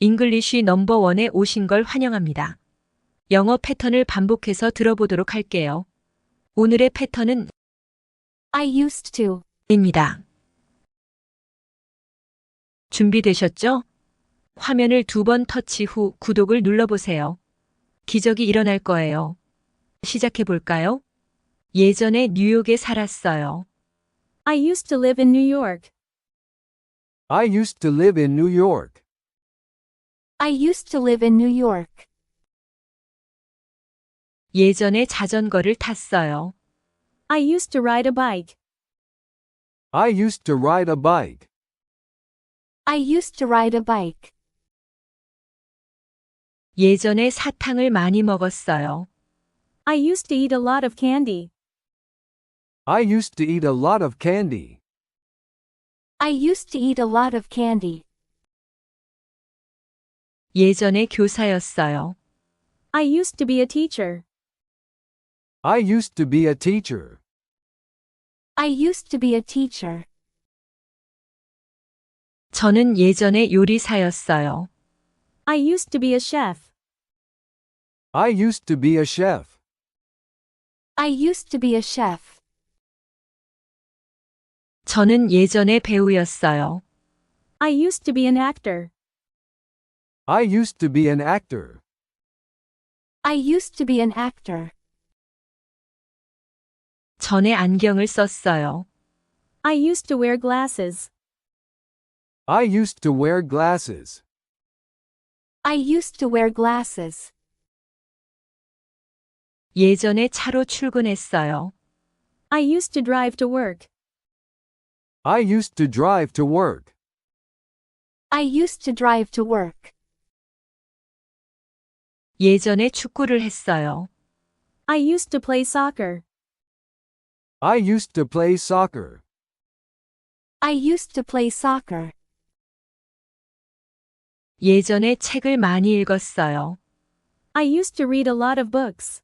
잉글리쉬 넘버원에 오신 걸 환영합니다. 영어 패턴을 반복해서 들어보도록 할게요. 오늘의 패턴은 I used to. 입니다. 준비되셨죠? 화면을 2번 터치 후 구독을 눌러보세요. 기적이 일어날 거예요. 시작해 볼까요? 예전에 뉴욕에 살았어요. I used to live in New York. I used to live in New York. I used to live in New York. 예전에 자전거를 탔어요. I used to ride a bike. I used to ride a bike. I used to ride a bike. 예전에 사탕을 많이 먹었어요. I used to eat a lot of candy. I used to eat a lot of candy. I used to eat a lot of candy. 예전에 교사였어요. I used to be a teacher. I used to be a teacher. I used to be a teacher. 저는 예전에 요리사였어요. I used to be a chef. I used to be a chef. I used to be a chef. 저는 예전에 배우였어요. I used to be an actor. I used to be an actor. I used to be an actor. 전에 안경을 썼어요. I used to wear glasses. I used to wear glasses. I used to wear glasses. 예전에 차로 출근했어요. I used to drive to work. I used to drive to work. I used to drive to work. 예전에 축구를 했어요. I used to play soccer. I used to play soccer. I used to play soccer. 예전에 책을 많이 읽었어요. I used to read a lot of books.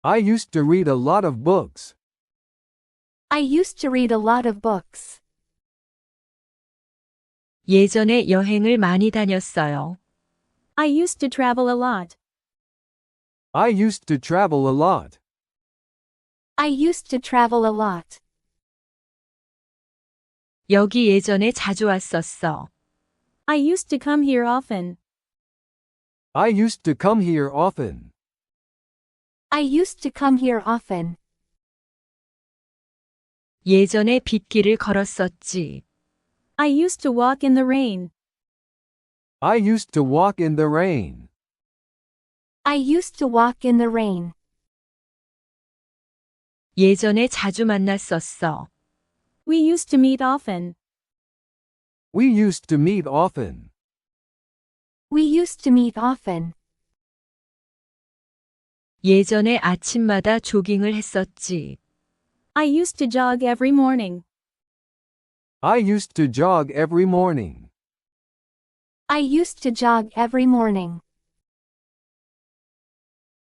I used to read a lot of books. I used to read a lot of books. 예전에 여행을 많이 다녔어요. I used to travel a lot. I used to travel a lot. I used to travel a lot. 여기 예전에 자주 왔었어. I used to come here often. I used to come here often. I used to come here often. 예전에 빗길을 걸었었지. I used to walk in the rain. I used to walk in the rain. I used to walk in the rain. 예전에 자주 만났었어. We used to meet often. We used to meet often. We used to meet often. 예전에 아침마다 조깅을 했었지. I used to jog every morning. I used to jog every morning. I used to jog every morning.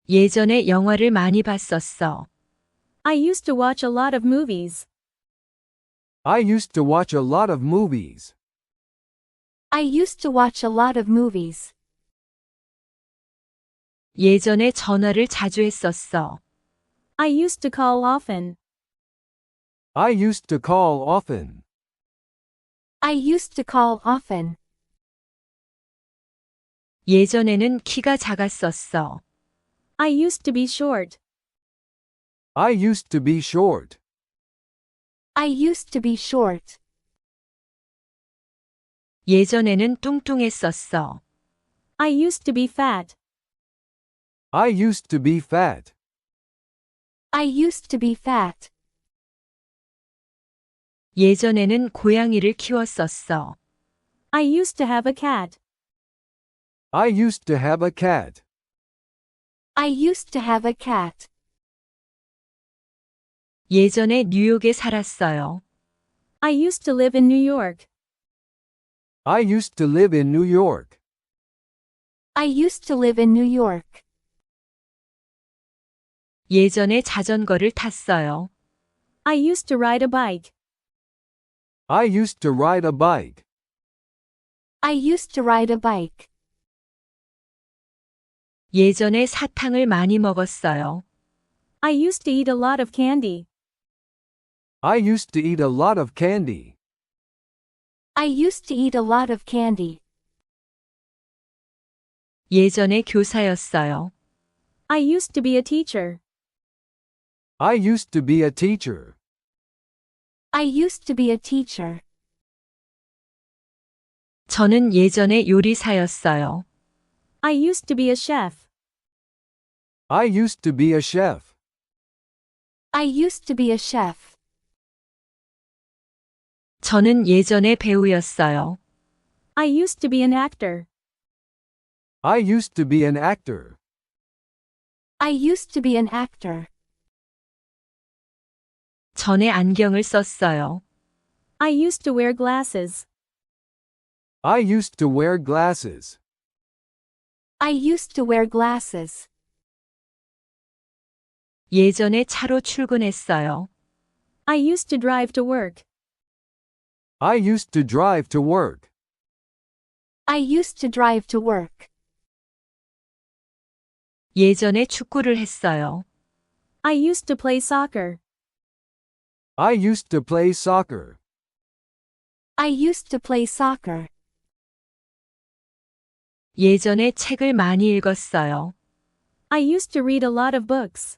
예전에 영화를 많이 봤었어. I used to watch a lot of movies. I used to watch a lot of movies. I used to watch a lot of movies. 예전에 전화를 자주 했었어. I used to call often. I used to call often. I used to call often. 예전에는 키가 작았었어. I used to be short. I used to be short. I used to be short. 예전에는 뚱뚱했었어. I used to be fat. I used to be fat. I used to be fat. 예전에는 고양이를 키웠었어. I used to have a cat. I used to have a cat. I used to have a cat. 예전에 뉴욕에 살았어요. I used to live in New York. I used to live in New York. I used to live in New York. 예전에 자전거를 탔어요. I used to ride a bike. I used to ride a bike. I used to ride a bike. 예전에 사탕을 많이 먹었어요. I used to eat a lot of candy. I used to eat a lot of candy. I used to eat a lot of candy. 예전에 교사였어요. I used to be a teacher. I used to be a teacher. I used to be a teacher. 저는 예전에 요리사였어요. I used to be a chef. I used to be a chef. I used to be a chef. 저는 예전에 배우였어요. I used to be an actor. I used to be an actor. I used to be an actor. 전에 안경을 썼어요. I used to wear glasses. I used to wear glasses. I used to wear glasses. 예전에 차로 출근했어요. I used to drive to work. I used to drive to work. I used to drive to work. 예전에 축구를 했어요. I used to play soccer. I used to play soccer. I used to play soccer. 예전에 책을 많이 읽었어요. I used to read a lot of books.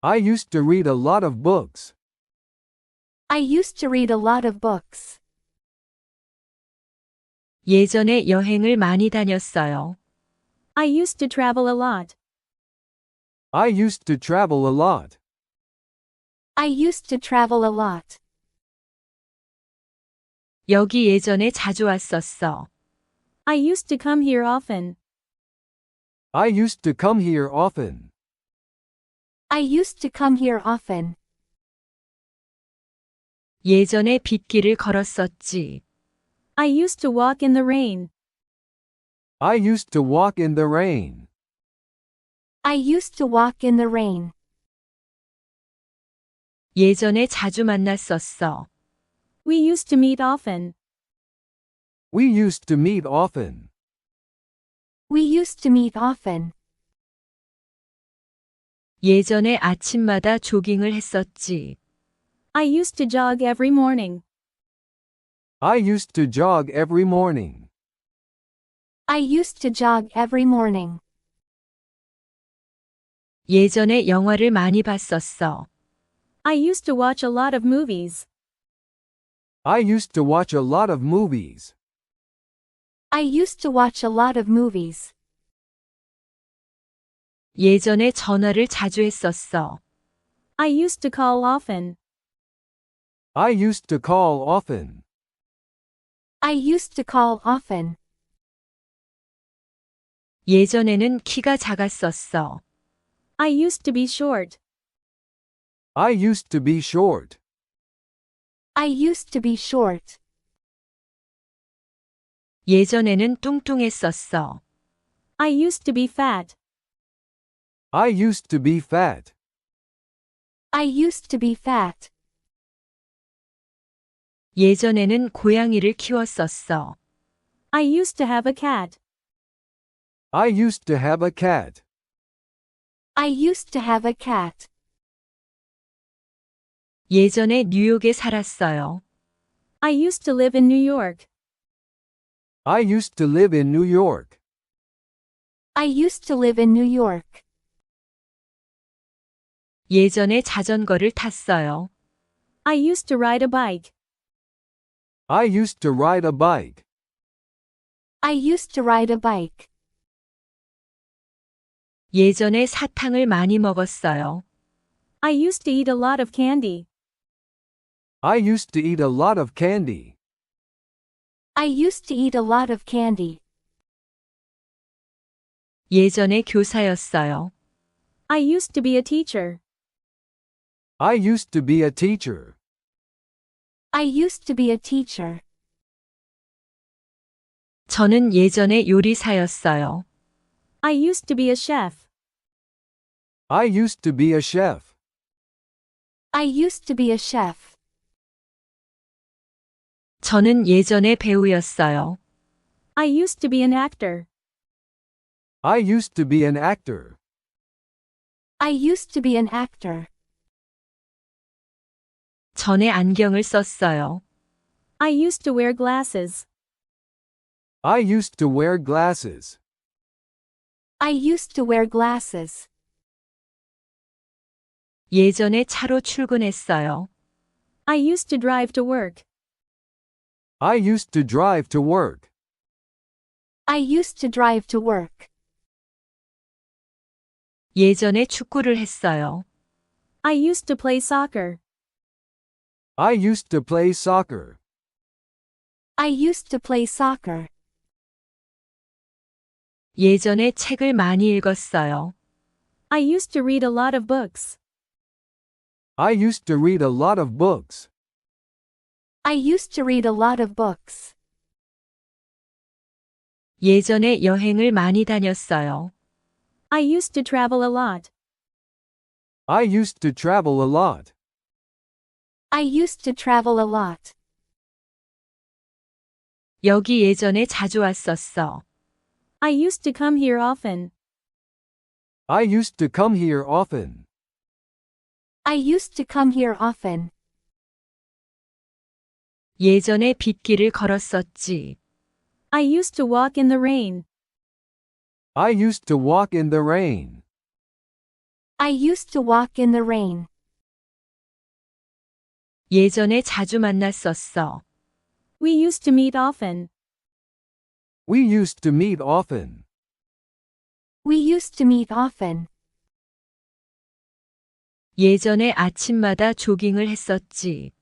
I used to read a lot of books. I used to read a lot of books. 예전에 여행을 많이 다녔어요. I used to travel a lot. I used to travel a lot. I used to travel a lot. 여기 예전에 자주 왔었어. I used to come here often. I used to come here often. I used to come here often. 예전에 빗길을 걸었었지. I used to walk in the rain. I used to walk in the rain. I used to walk in the rain. 예전에 자주 만났었어. We used to meet often. We used to meet often. We used to meet often. 예전에 아침마다 조깅을 했었지. I used to jog every morning. I used to jog every morning. I used to jog every morning. 예전에 영화를 많이 봤었어. I used to watch a lot of movies. I used to watch a lot of movies. I used to watch a lot of movies. 예전에 전화를 자주 했었어. I used to call often. I used to call often. I used to call often. 예전에는 키가 작았었어. I used to be short. I used to be short. I used to be short. 예전에는 뚱뚱했었어. I used to be fat. I used to be fat. I used to be fat. 예전에는 고양이를 키웠었어. I used to have a cat. I used to have a cat. I used to have a cat. 예전에 뉴욕에 살았어요. I used to live in New York. I used to live in New York. I used to live in New York. 예전에 자전거를 탔어요. I used to ride a bike. I used to ride a bike. I used to ride a bike. 예전에 사탕을 많이 먹었어요. I used to eat a lot of candy. I used to eat a lot of candy. I used to eat a lot of candy. 예전에 교사였어요. I used to be a teacher. I used to be a teacher. I used to be a teacher. 저는 예전에 요리사였어요. I used to be a chef. I used to be a chef. I used to be a chef. 저는 예전에 배우였어요. I used to be an actor. I used to be an actor. I used to be an actor. 전에 안경을 썼어요. I used to wear glasses. I used to wear glasses. I used to wear glasses. 예전에 차로 출근했어요. I used to drive to work. I used to drive to work. I used to drive to work. 예전에 축구를 했어요. I used to play soccer. I used to play soccer. I used to play soccer. 예전에 책을 많이 읽었어요. I used to read a lot of books. I used to read a lot of books. I used to read a lot of books. 예전에 여행을 많이 다녔어요. I used to travel a lot. I used to travel a lot. I used to travel a lot. 여기 예전에 자주 왔었어. I used to come here often. I used to come here often. I used to come here often. 예전에 빗길을 걸었었지. I used to walk in the rain. I used to walk in the rain. I used to walk in the rain. 예전에 자주 만났었어. We used to meet often. We used to meet often. We used to meet often. 예전에 아침마다 조깅을 했었지.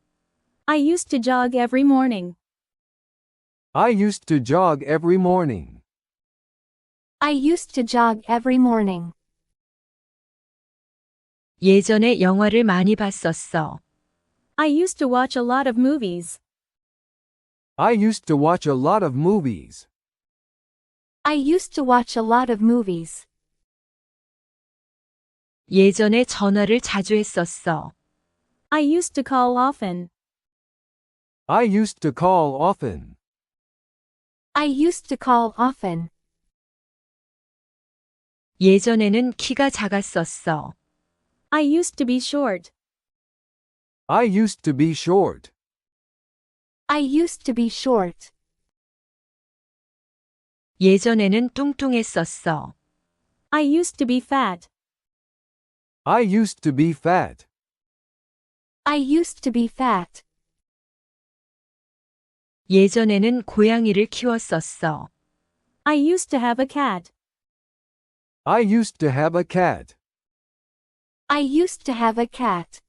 I used to jog every morning. I used to jog every morning. I used to jog every morning. 예전에 영화를 많이 봤었어. I used to watch a lot of movies. I used to watch a lot of movies. I used to watch a lot of movies. 예전에 전화를 자주 했었어. I used to call often. I used to call often. I used to call often. 예전에는 키가 작았었어. I used to be short. I used to be short. I used to be short. 예전에는 뚱뚱했었어. I used to be fat. I used to be fat. I used to be fat. 예전에는 고양이를 키웠었어. I used to have a cat. I used to have a cat. I used to have a cat.